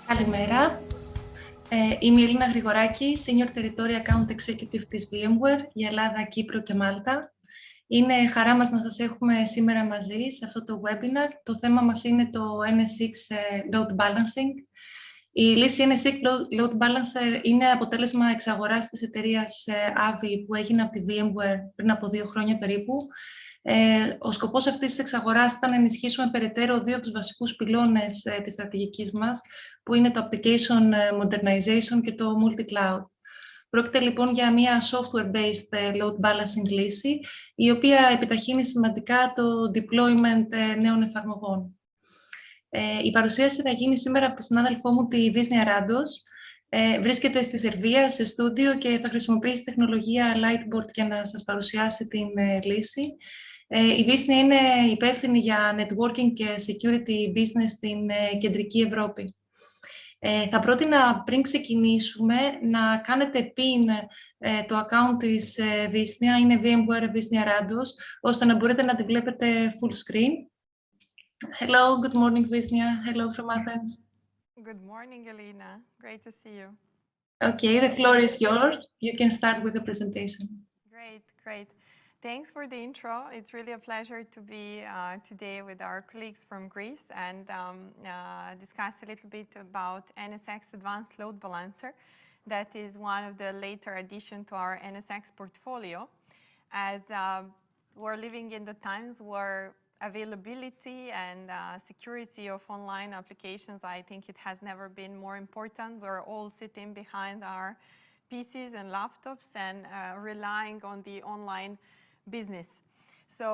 Καλημέρα. Είμαι η Ελίνα Γρηγοράκη, Senior Territory Account Executive της VMware για Ελλάδα, Κύπρο και Μάλτα. Είναι χαρά μας να σας έχουμε σήμερα μαζί σε αυτό το webinar. Το θέμα μας είναι το NSX Load Balancing. Η λύση NSX Load Balancer είναι αποτέλεσμα εξαγοράς της εταιρείας AVI που έγινε από τη VMware πριν από 2 χρόνια περίπου. Ο σκοπός αυτής της εξαγοράς ήταν να ενισχύσουμε περαιτέρω 2 από τους βασικούς πυλώνες της στρατηγικής μας, που είναι το Application Modernization και το Multi-Cloud. Πρόκειται λοιπόν για μια software-based load balancing λύση, η οποία επιταχύνει σημαντικά το deployment νέων εφαρμογών. Η παρουσίαση θα γίνει σήμερα από τη συνάδελφό μου, τη Βίσνια Ράντος. Βρίσκεται στη Σερβία, σε στούντιο και θα χρησιμοποιήσει τεχνολογία Lightboard για να σας παρουσιάσει την λύση. Η Βίσνια είναι υπεύθυνη για networking και security business στην κεντρική Ευρώπη. Θα πρότεινα πριν ξεκινήσουμε να κάνετε pin το account της Βίσνια, είναι VMware Βίσνια Ράντος, ώστε να μπορείτε να τη βλέπετε full screen. Hello, good morning, Visnia. Hello from Athens. Good morning, Elena. Great to see you. Okay, the floor is yours. You can start with the presentation. Great. Thanks for the intro. It's really a pleasure to be today with our colleagues from Greece and discuss a little bit about NSX Advanced Load Balancer. That is one of the later addition to our NSX portfolio, as we're living in the times where availability and security of online applications, I think it has never been more important. We're all sitting behind our PCs and laptops and relying on the online business. So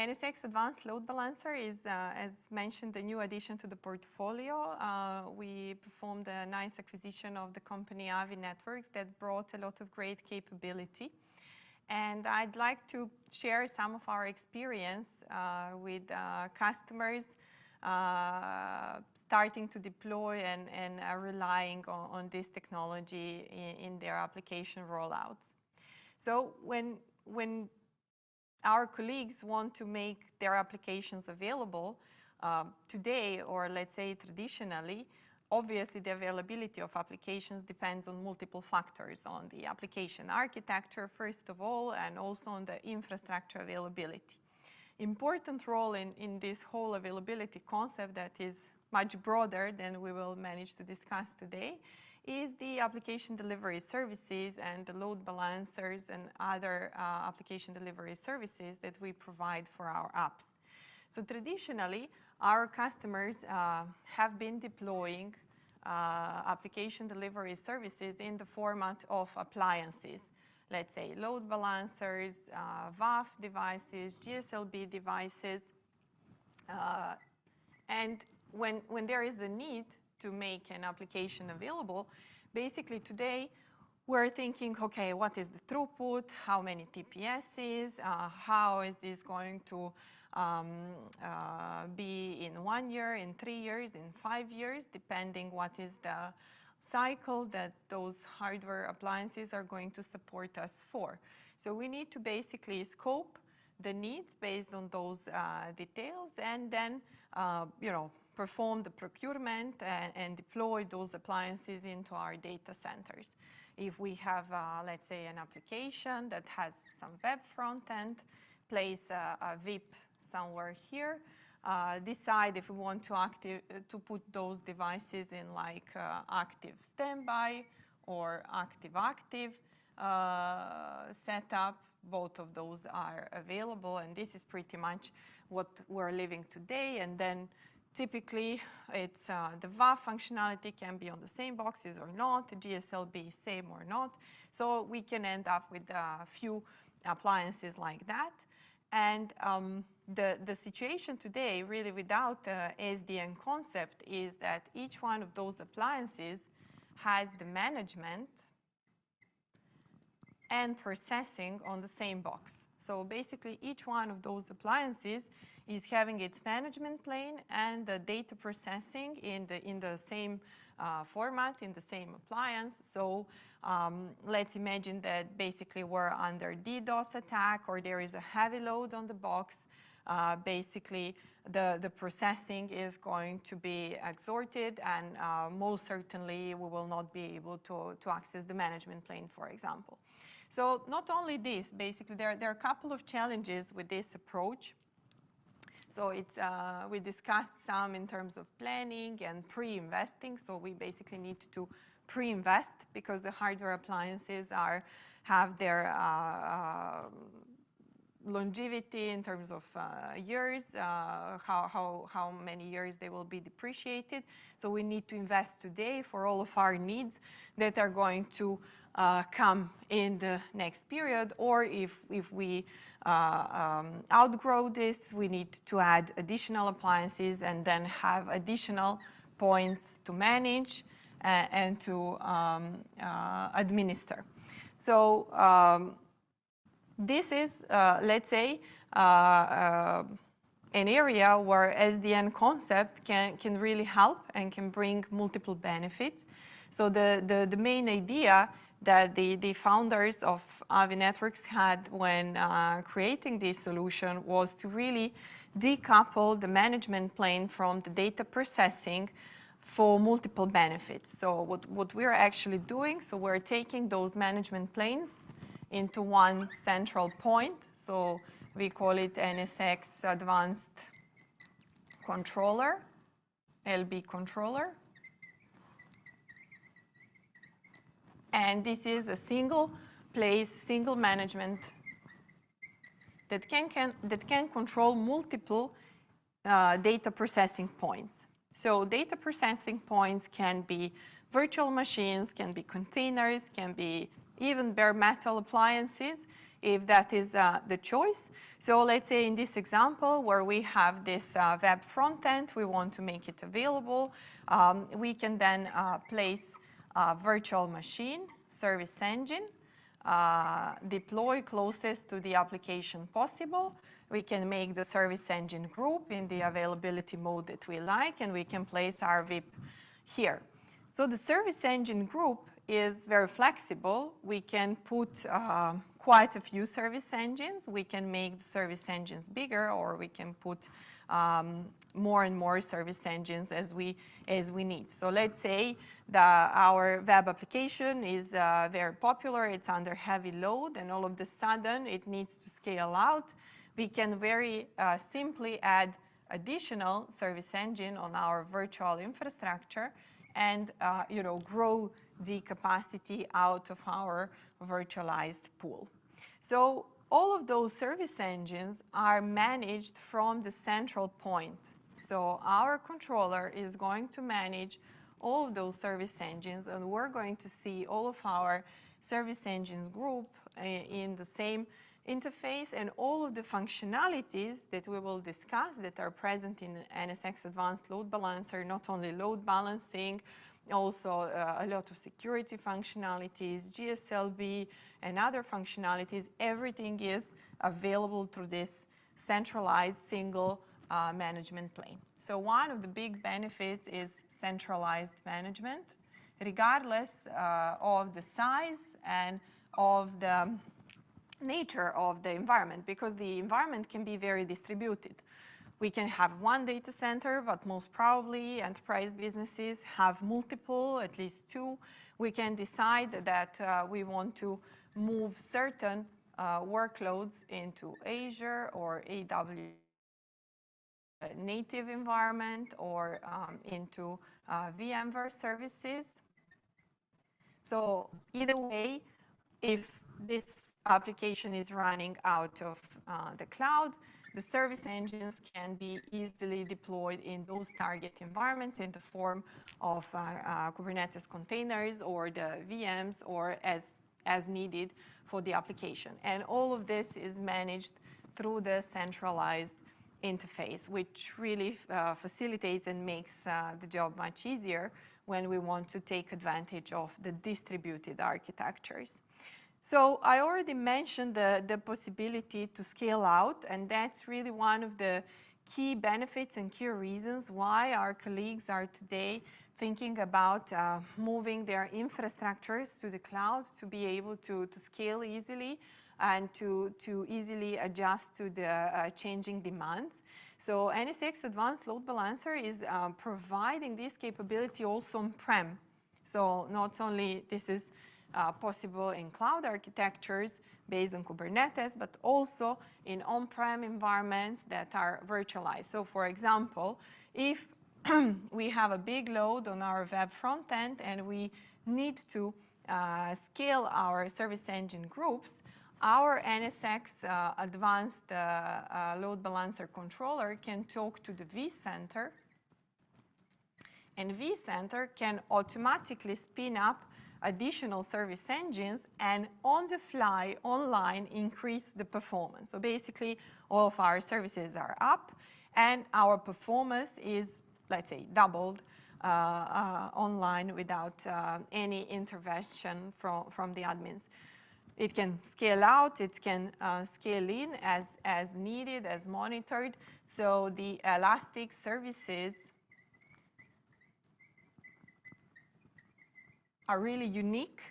NSX Advanced Load Balancer is, as mentioned, a new addition to the portfolio. We performed a nice acquisition of the company AVI Networks that brought a lot of great capability. And I'd like to share some of our experience with customers starting to deploy and relying on this technology in their application rollouts. So when our colleagues want to make their applications available today, or let's say traditionally, obviously, the availability of applications depends on multiple factors, on the application architecture, first of all, and also on the infrastructure availability. Important role in this whole availability concept that is much broader than we will manage to discuss today is the application delivery services and the load balancers and other application delivery services that we provide for our apps. So traditionally, our customers have been deploying application delivery services in the format of appliances. Let's say load balancers, WAF devices, GSLB devices. And when there is a need to make an application available, basically today we're thinking, okay, what is the throughput? How many TPSs? How is this going to be in 1 year, in 3 years, in 5 years, depending what is the cycle that those hardware appliances are going to support us for. So we need to basically scope the needs based on those details and then, perform the procurement and deploy those appliances into our data centers. If we have, let's say, an application that has some web front end, place a VIP somewhere here, decide if we want to put those devices in like active standby or active setup. Both of those are available, and this is pretty much what we're living today. And then typically it's the WAF functionality can be on the same boxes or not, the GSLB same or not. So we can end up with a few appliances like that. And the situation today, really without the SDN concept, is that each one of those appliances has the management and processing on the same box. So basically each one of those appliances is having its management plane and the data processing in the same format, in the same appliance. So let's imagine that basically we're under DDoS attack or there is a heavy load on the box. Basically, the processing is going to be exhausted, and most certainly we will not be able to access the management plane, for example. So not only this, basically there are a couple of challenges with this approach. So it's, we discussed some in terms of planning and pre-investing. So we basically need to pre-invest because the hardware appliances have their longevity in terms of years, how many years they will be depreciated. So we need to invest today for all of our needs that are going to come in the next period, or if we outgrow this, we need to add additional appliances and then have additional points to manage and to administer. So this is, let's say, an area where SDN concept can really help and can bring multiple benefits. So the main idea that the founders of Avi Networks had when creating this solution was to really decouple the management plane from the data processing for multiple benefits. So what we're actually doing, so we're taking those management planes into one central point. So we call it NSX Advanced Controller, LB Controller. And this is a single place, single management that can control multiple data processing points. So data processing points can be virtual machines, can be containers, can be even bare metal appliances, if that is the choice. So let's say in this example where we have this web front end, we want to make it available. We can then place a virtual machine, service engine, deploy closest to the application possible. We can make the service engine group in the availability mode that we like, and we can place our VIP here. So the service engine group is very flexible. We can put quite a few service engines. We can make the service engines bigger, or we can put more and more service engines as we need. So let's say our web application is very popular, it's under heavy load, and all of a sudden it needs to scale out. We can very simply add additional service engine on our virtual infrastructure and grow the capacity out of our virtualized pool. So all of those service engines are managed from the central point. So our controller is going to manage all of those service engines, and we're going to see all of our service engines group in the same interface, and all of the functionalities that we will discuss that are present in NSX Advanced Load Balancer, not only load balancing, also a lot of security functionalities, GSLB, and other functionalities. Everything is available through this centralized single management plane. So one of the big benefits is centralized management, regardless of the size and of the nature of the environment, because the environment can be very distributed. We can have one data center, but most probably enterprise businesses have multiple, at least two. We can decide that we want to move certain workloads into Azure or AWS native environment, or into VMware services. So either way, if this application is running out of the cloud, the service engines can be easily deployed in those target environments in the form of Kubernetes containers or the VMs, or as needed for the application. And all of this is managed through the centralized interface, which really facilitates and makes the job much easier when we want to take advantage of the distributed architectures. So I already mentioned the possibility to scale out, and that's really one of the key benefits and key reasons why our colleagues are today thinking about moving their infrastructures to the cloud to be able to scale easily and to easily adjust to the changing demands. So NSX Advanced Load Balancer is providing this capability also on-prem. So not only this is possible in cloud architectures based on Kubernetes, but also in on-prem environments that are virtualized. So for example, if we have a big load on our web front end and we need to scale our service engine groups, our NSX Advanced Load Balancer controller can talk to the vCenter, and vCenter can automatically spin up additional service engines and on the fly, online, increase the performance. So basically, all of our services are up and our performance is, let's say, doubled online without any intervention from the admins. It can scale out, it can scale in as needed, as monitored. So the elastic services are really unique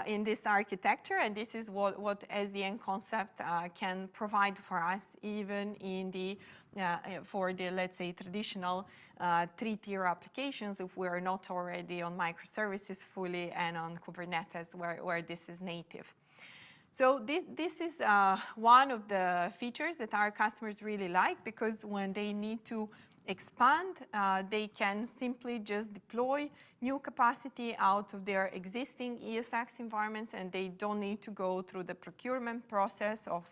in this architecture, and this is what SDN concept can provide for us, even in the for the, let's say, traditional three-tier applications, if we are not already on microservices fully and on Kubernetes where this is native. So this is one of the features that our customers really like, because when they need to expand, they can simply just deploy new capacity out of their existing ESX environments, and they don't need to go through the procurement process of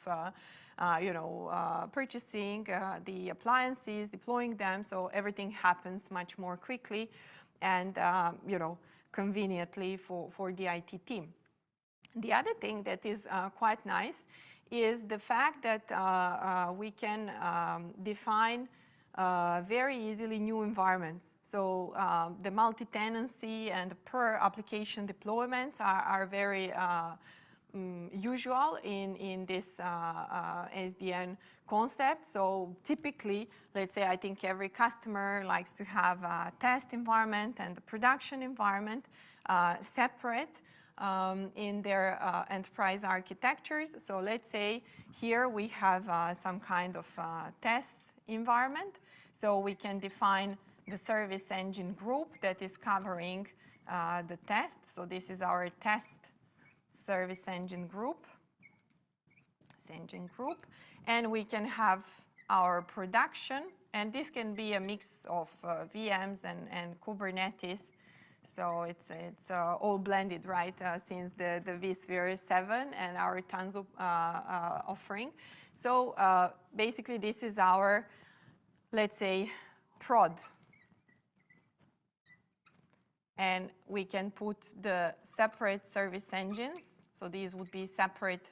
purchasing the appliances, deploying them, so everything happens much more quickly and conveniently for the IT team. The other thing that is quite nice is the fact that we can define very easily new environments. So the multi-tenancy and per application deployments are very usual in this SDN concept. So typically, let's say, I think every customer likes to have a test environment and a production environment separate in their enterprise architectures. So let's say here we have some kind of test environment. So we can define the service engine group that is covering the test. So this is our test service engine group, and we can have our production, and this can be a mix of VMs and Kubernetes. So it's all blended, right, since the vSphere 7 and our Tanzu offering. So basically, this is our, let's say, prod. And we can put the separate service engines. So these would be separate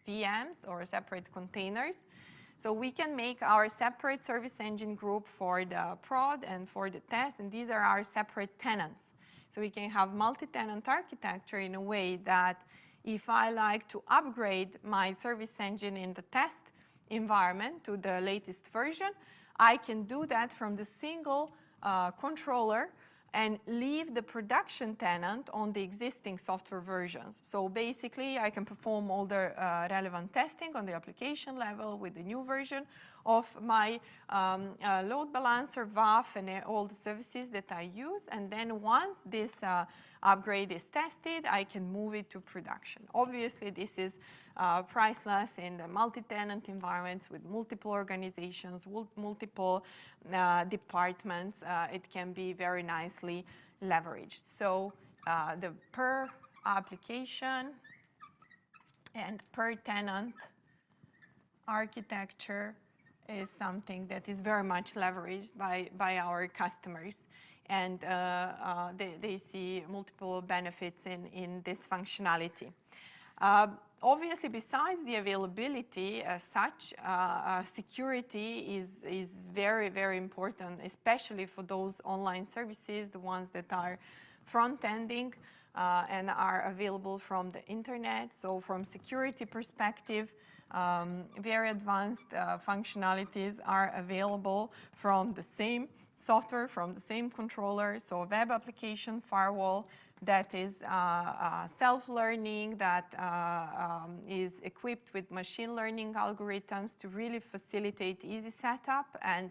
VMs or separate containers. So we can make our separate service engine group for the prod and for the test, and these are our separate tenants. So we can have multi-tenant architecture in a way that if I like to upgrade my service engine in the test environment to the latest version, I can do that from the single controller and leave the production tenant on the existing software versions. So basically, I can perform all the relevant testing on the application level with the new version of my load balancer, WAF, and all the services that I use. And then once this upgrade is tested, I can move it to production. Obviously, this is priceless in the multi-tenant environments with multiple organizations, multiple departments. It can be very nicely leveraged. So the per application and per tenant architecture is something that is very much leveraged by our customers, and they see multiple benefits in this functionality. Obviously, besides the availability as such, security is very, very important, especially for those online services, the ones that are front-ending and are available from the internet. So from security perspective, very advanced functionalities are available from the same software, from the same controller. So web application firewall, that is self-learning, that is equipped with machine learning algorithms to really facilitate easy setup and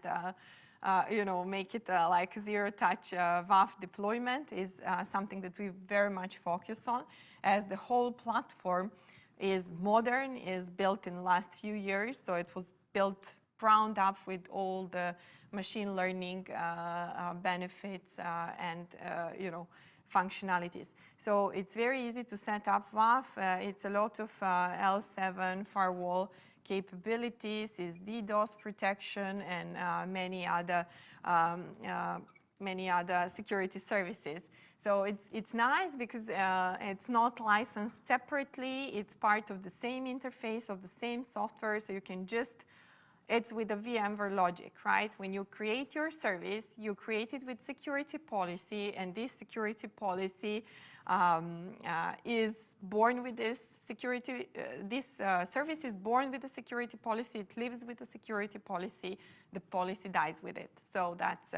make it like zero-touch WAF deployment is something that we very much focus on, as the whole platform is modern, is built in the last few years, so it was built ground up with all the machine learning benefits and functionalities. So it's very easy to set up WAF. It's a lot of L7 firewall capabilities, is DDoS protection, and many other security services. So it's nice because it's not licensed separately. It's part of the same interface of the same software, so you can just, it's with the VMware logic, right? When you create your service, you create it with security policy, and this security policy is born with this security, service is born with the security policy, it lives with the security policy, the policy dies with it. So that's,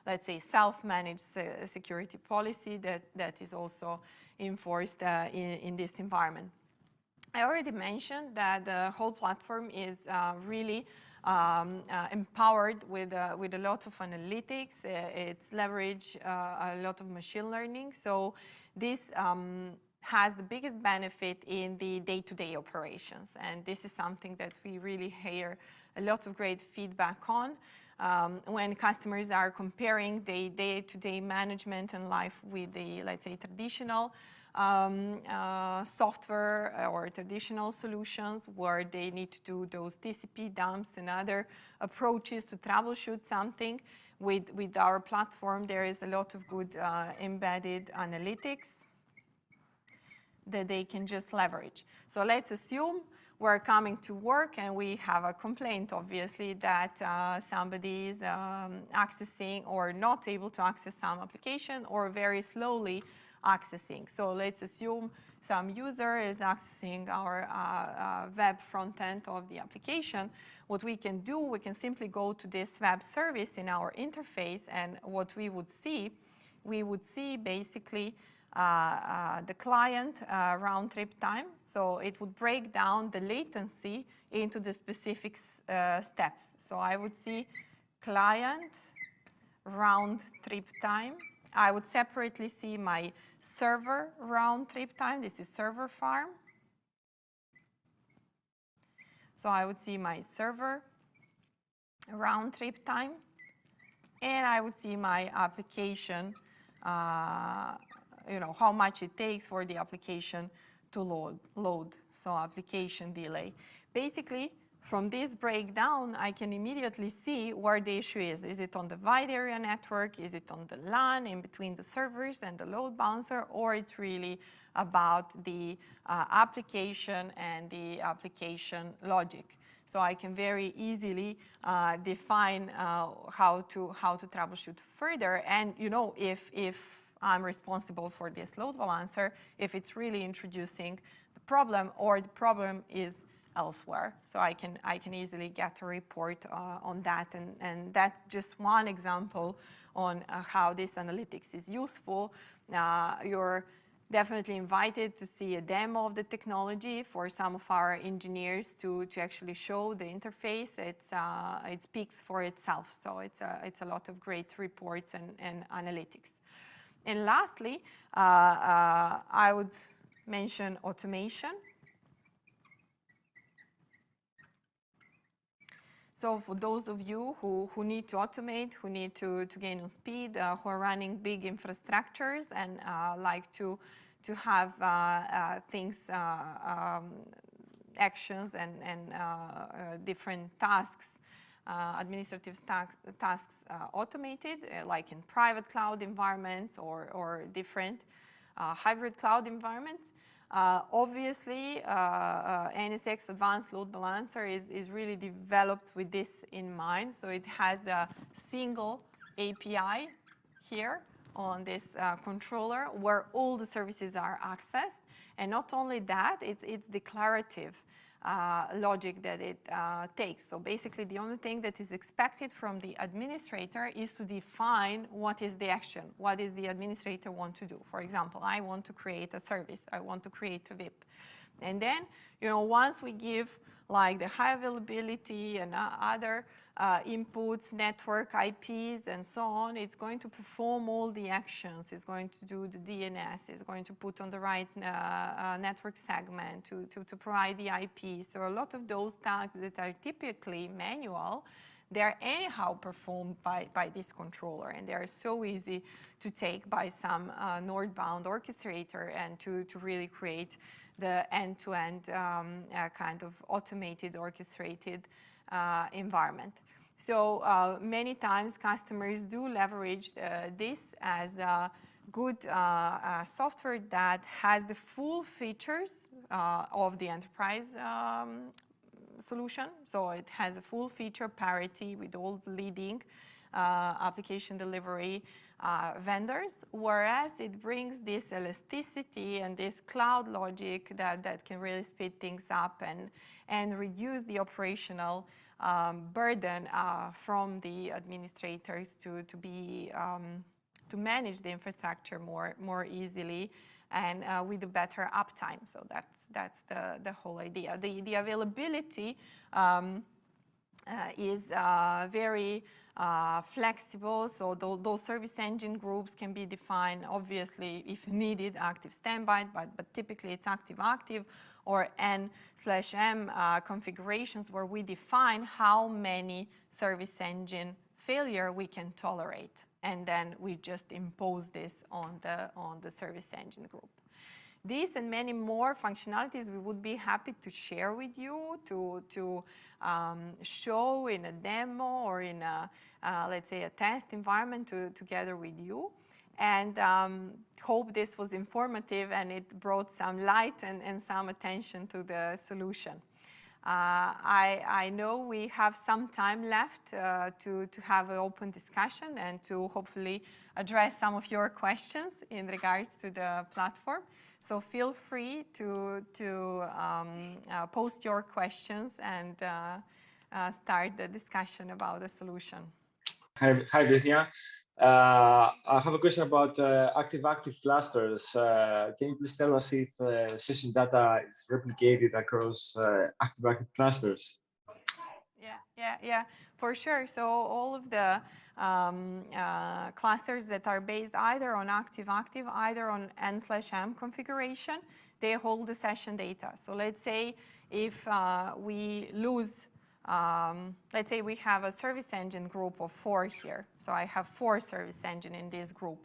let's say, self-managed security policy that is also enforced in this environment. I already mentioned that the whole platform is really empowered with a lot of analytics. It's leveraged a lot of machine learning. So this has the biggest benefit in the day-to-day operations. And this is something that we really hear a lot of great feedback on. When customers are comparing the day-to-day management and life with the, let's say, traditional software or traditional solutions where they need to do those TCP dumps and other approaches to troubleshoot something. With our platform, there is a lot of good embedded analytics that they can just leverage. So let's assume we're coming to work and we have a complaint, obviously, that somebody is accessing or not able to access some application or very slowly accessing. So let's assume some user is accessing our web front end of the application. What we can do, we can simply go to this web service in our interface, and what we would see basically the client round trip time. So it would break down the latency into the specific steps. So I would see client round trip time. I would separately see my server round trip time. This is server farm. So I would see my server round trip time, and I would see my application, how much it takes for the application to load. So application delay. Basically, from this breakdown, I can immediately see where the issue is. Is it on the wide area network? Is it on the LAN in between the servers and the load balancer? Or it's really about the application and the application logic. So I can very easily define how to troubleshoot further. And if I'm responsible for this load balancer, if it's really introducing the problem or the problem is elsewhere. So I can easily get a report on that, and that's just one example on how this analytics is useful. You're definitely invited to see a demo of the technology for some of our engineers to actually show the interface. It speaks for itself, so it's a lot of great reports and analytics. And lastly, I would mention automation. So for those of you who need to automate, who need to gain on speed, who are running big infrastructures and like to have things, actions and different tasks, administrative tasks automated, like in private cloud environments or different hybrid cloud environments. Obviously, NSX Advanced Load Balancer is really developed with this in mind. So it has a single API here on this controller where all the services are accessed. And not only that, it's declarative. logic that it takes. So basically the only thing that is expected from the administrator is to define what is the action, what is the administrator want to do. For example, I want to create a service, I want to create a VIP. And then, once we give like the high availability and other inputs, network, IPs, and so on, it's going to perform all the actions. It's going to do the DNS. It's going to put on the right network segment to provide the IP. So a lot of those tasks that are typically manual, they're anyhow performed by this controller, and they are so easy to take by some northbound orchestrator and to really create the end-to-end kind of automated, orchestrated environment. So many times customers do leverage this as a good software that has the full features of the enterprise solution. So it has a full feature parity with all the leading application delivery vendors, whereas it brings this elasticity and this cloud logic that can really speed things up and reduce the operational burden from the administrators to manage the infrastructure more easily and with a better uptime. So that's the whole idea. The availability is very flexible, so those service engine groups can be defined, obviously, if needed, active standby, but typically it's active-active, or N/M configurations where we define how many service engine failure we can tolerate, and then we just impose this on the service engine group. These and many more functionalities we would be happy to share with you, to show in a demo or in a, let's say, a test environment together with you. And hope this was informative and it brought some light and some attention to the solution. I know we have some time left to have an open discussion and to hopefully address some of your questions in regards to the platform. So feel free to post your questions and start the discussion about the solution. Hi Visnia. I have a question about active-active clusters. Can you please tell us if session data is replicated across active-active clusters? Yeah, for sure. So all of the clusters that are based either on active-active, either on N/M configuration, they hold the session data. So let's say if we lose, let's say we have a service engine group of 4 here. So I have 4 service engine in this group.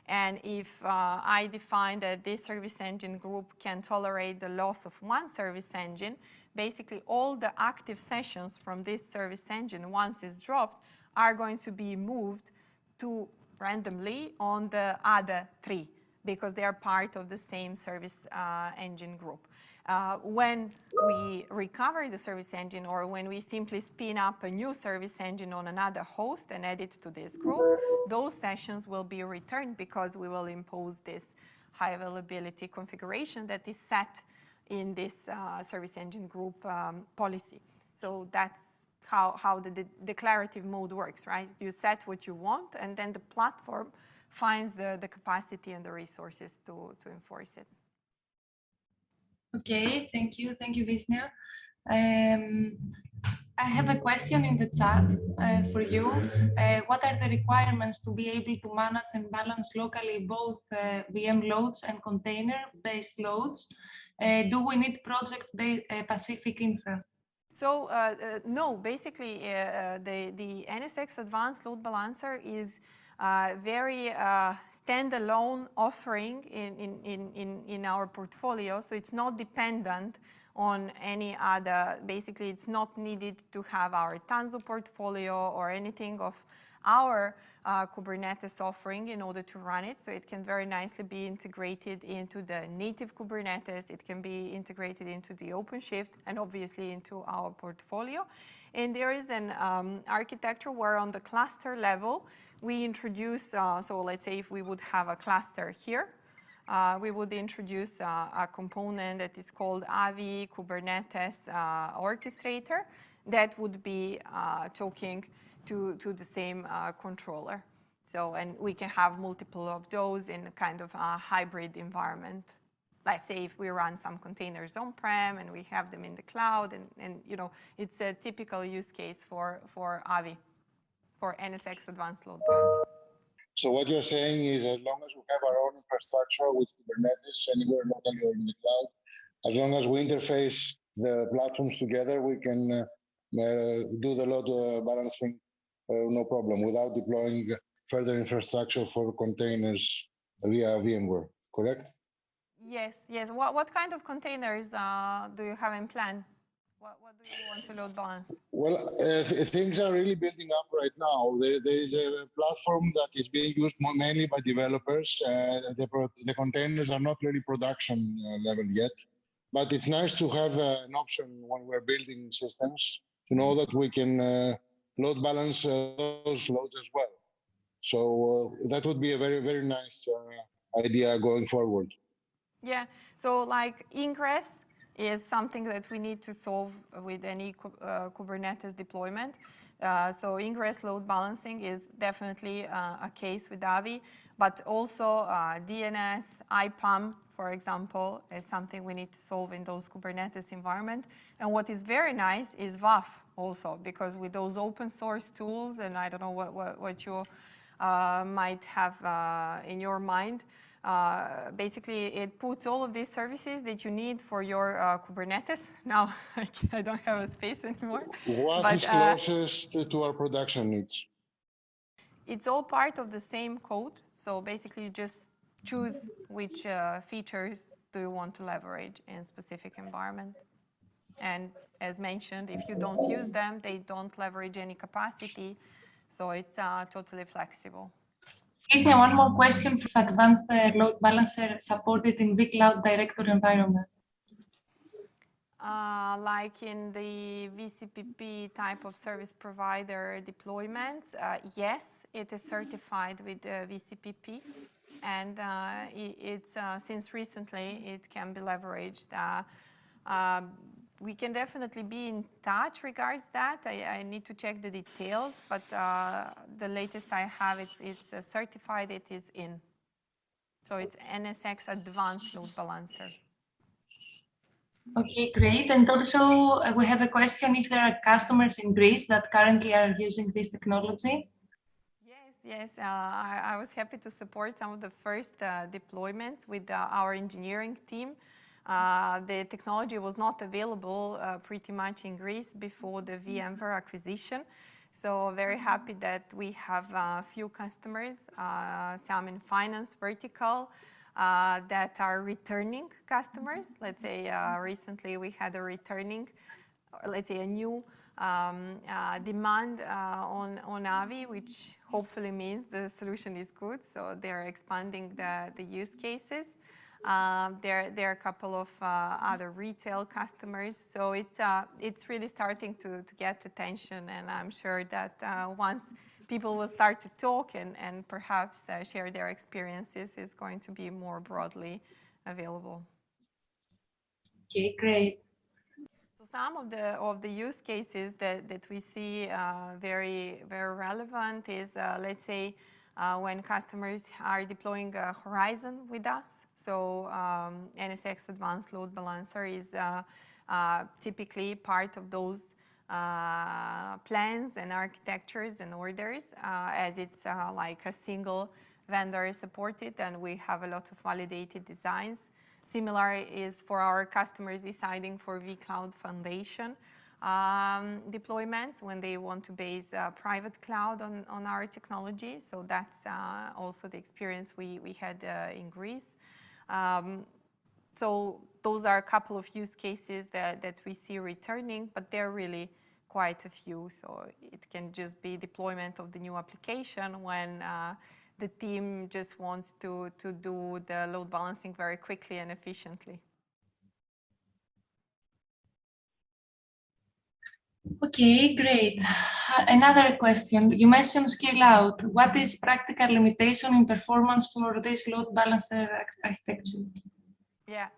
And if I define that this service engine group can tolerate the loss of 1 service engine, basically all the active sessions from this service engine, once it's dropped, are going to be moved to randomly on the other 3 because they are part of the same service engine group. When we recover the service engine or when we simply spin up a new service engine on another host and add it to this group, those sessions will be returned because we will impose this high availability configuration that is set in this service engine group policy. So that's how the declarative mode works, right? You set what you want and then the platform finds the capacity and the resources to enforce it. Okay, thank you, Visnia. I have a question in the chat for you. What are the requirements to be able to manage and balance locally both VM loads and container-based loads? Do we need project-specific infra? So no, basically the NSX Advanced Load Balancer is very standalone offering in our portfolio. So it's not dependent on any other, basically it's not needed to have our Tanzu portfolio or anything of our Kubernetes offering in order to run it. So it can very nicely be integrated into the native Kubernetes. It can be integrated into the OpenShift and obviously into our portfolio. And there is an architecture where on the cluster level, we introduce, so let's say if we would have a cluster here, we would introduce a component that is called AVI Kubernetes Orchestrator that would be talking to the same controller. So, and we can have multiple of those in a kind of a hybrid environment. Let's say if we run some containers on-prem and we have them in the cloud, and you know, it's a typical use case for AVI, for NSX Advanced Load Balancer. So what you're saying is, as long as we have our own infrastructure with Kubernetes anywhere locally or in the cloud, as long as we interface the platforms together, we can do the load balancing no problem without deploying further infrastructure for containers via VMware, correct? Yes, yes. What kind of containers do you have in plan? What do you want to load balance? Well, things are really building up right now. There is a platform that is being used mainly by developers. The containers are not really production level yet, but it's nice to have an option when we're building systems to know that we can load balance those loads as well. So that would be a very, very nice idea going forward. Yeah, so like ingress is something that we need to solve with any Kubernetes deployment. So ingress load balancing is definitely a case with AVI, but also DNS, IPAM, for example, is something we need to solve in those Kubernetes environment. And what is very nice is WAF also, because with those open source tools, and I don't know what you might have in your mind, basically, it puts all of these services that you need for your Kubernetes. Now, I don't have a space anymore. What is closest to our production needs? It's all part of the same code. So basically, you just choose which features do you want to leverage in a specific environment. And as mentioned, if you don't use them, they don't leverage any capacity. So it's totally flexible. Christian, one more question for advanced load balancer supported in vCloud directory environment. Like in the VCPP type of service provider deployments, yes, it is certified with VCPP, and it's since recently it can be leveraged. We can definitely be in touch regards that. I need to check the details, but the latest I have, it's certified, it is in. So it's NSX Advanced Load Balancer. Okay, great. And also we have a question if there are customers in Greece that currently are using this technology. Yes, I was happy to support some of the first deployments with our engineering team. The technology was not available pretty much in Greece before the VMware acquisition. So very happy that we have a few customers, some in finance vertical, that are returning customers. Let's say recently we had a returning, let's say a new demand on AVI, which hopefully means the solution is good. So they're expanding the use cases. There are a couple of other retail customers. So it's really starting to get attention. And I'm sure that once people will start to talk and perhaps share their experiences, is going to be more broadly available. Okay, great. So some of the use cases that we see very relevant is, let's say, when customers are deploying Horizon with us. So NSX Advanced Load Balancer is typically part of those plans and architectures and orders, as it's like a single vendor supported, and we have a lot of validated designs. Similar is for our customers deciding for vCloud Foundation deployments when they want to base private cloud on our technology. So that's also the experience we had in Greece. So those are a couple of use cases that we see returning, but they're really quite a few. So it can just be deployment of the new application when the team just wants to do the load balancing very quickly and efficiently. Okay, great. Another question. You mentioned scale out. What is practical limitation in performance for this load balancer architecture? Yeah,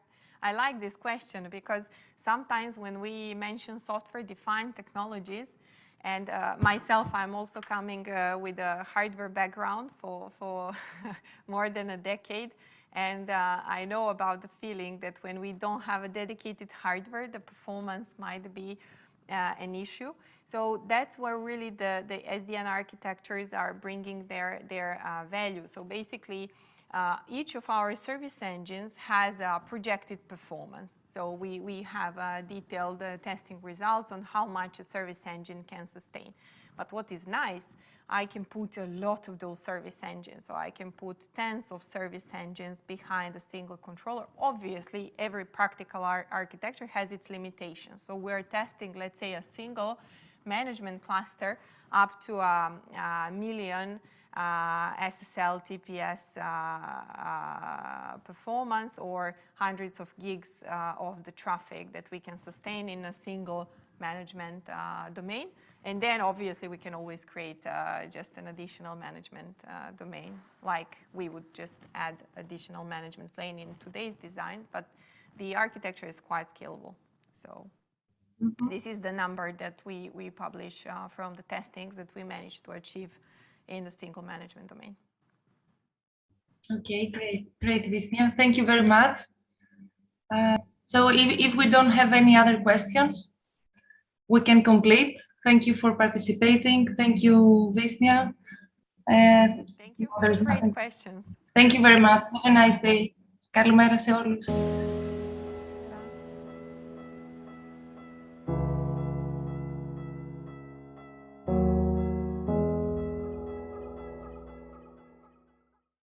I like this question because sometimes when we mention software-defined technologies, and myself, I'm also coming with a hardware background for more than a decade, and I know about the feeling that when we don't have a dedicated hardware, the performance might be an issue. So that's where really the SDN architectures are bringing their value. So basically, each of our service engines has a projected performance. So we have detailed testing results on how much a service engine can sustain. But what is nice, I can put a lot of those service engines. So I can put tens of service engines behind a single controller. Obviously, every practical architecture has its limitations. So we're testing, let's say, a single management cluster up to a million SSL TPS performance, or hundreds of gigs of the traffic that we can sustain in a single management domain. And then obviously we can always create just an additional management domain, like we would just add additional management plane in today's design, but the architecture is quite scalable. So this is the number that we publish from the testings that we managed to achieve in the single management domain. Okay, great, Visnia. Thank you very much. So if we don't have any other questions, we can complete. Thank you for participating. Thank you, Visnia. Thank you for the great questions. Thank you very much. Have a nice day. Καλημέρα σε όλους.